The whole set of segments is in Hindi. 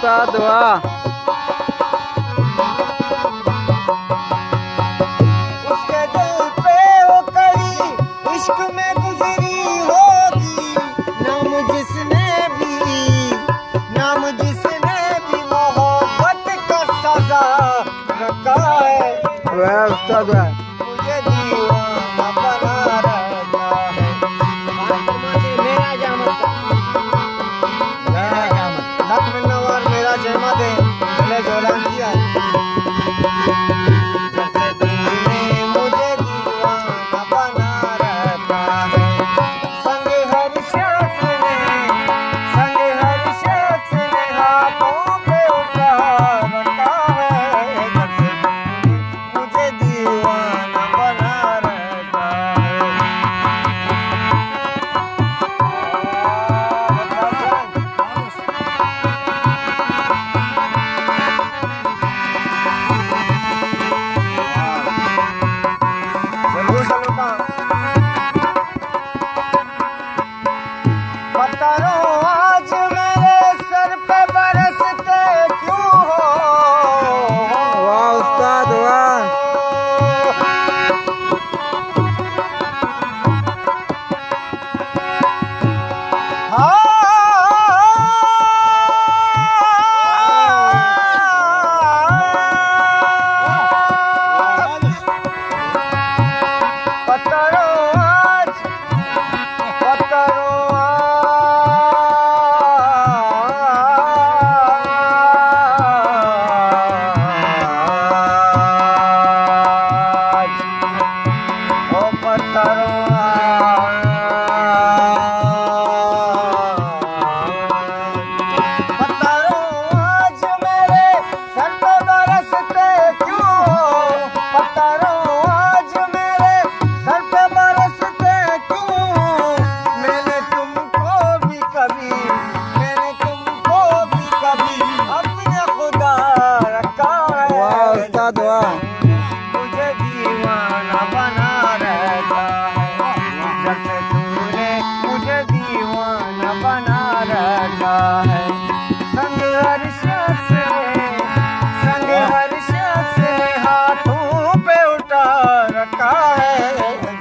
उस्ताद वाह। उसके दिल पे वो कड़ी इश्क में गुजरी होगी, नाम जिसने भी मोहब्बत का सजा रखा है। वाह उस्ताद वाह। मुझे दीवाना बना रखा है। मेरा जामत लख मिलनवार मेरा जहमत है, मैंने जोलान किया। जैसे तुमने मुझे दीवाना बना रखा है, संग हर शख्स ने हाथों पे उठा रखा है। जैसे तुमने मुझे दीवाना बना रखा है। पत्थरों आज मेरे सर पे बरसते क्यों हो? वाह उस्ताद वाह। मुझे दीवाना बना रखा है। जब से तूने मुझे दीवाना बना रखा है, संग हर शख्स ने हाथों पे उठा रखा है।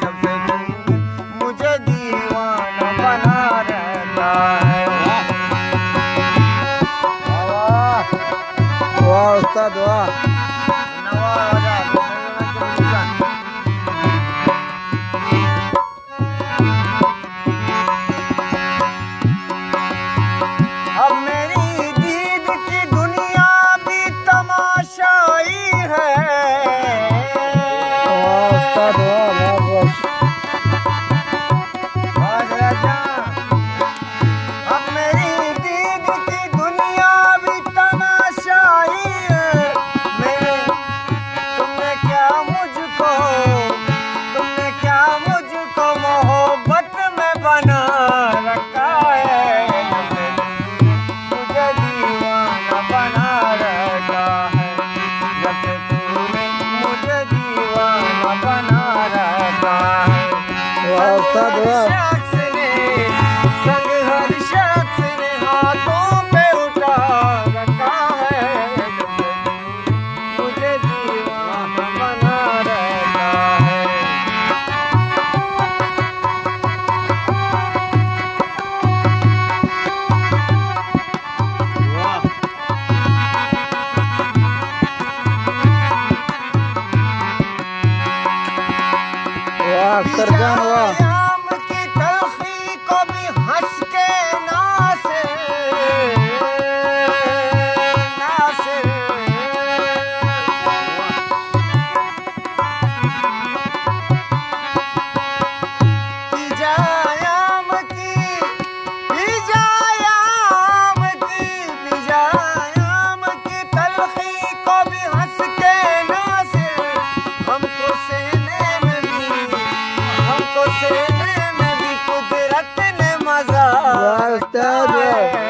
जब से तूने मुझे दीवाना बना रखा है। वाह उस्ताद वाह। अब मेरी दीद की दुनिया भी तमाशाई है। वाह उस्ताद वाह बहुत अब मेरी दीद की दुनिया भी तमाशाई है। तुमने क्या मुझको मोहब्बत में बना रखा है। मुझे दीवाना बना रखा है। जब से तूने मुझे दीवाना बना रखा है। वाह उस्ताद वाह। संग हर शख्स ने हाथों पे उठा रखा है। जब से मुझे दीवाना बना रखा है। वाह सरजान वाह। आम की तलखी को भी हंस के नासे वाह उस्ताद वाह।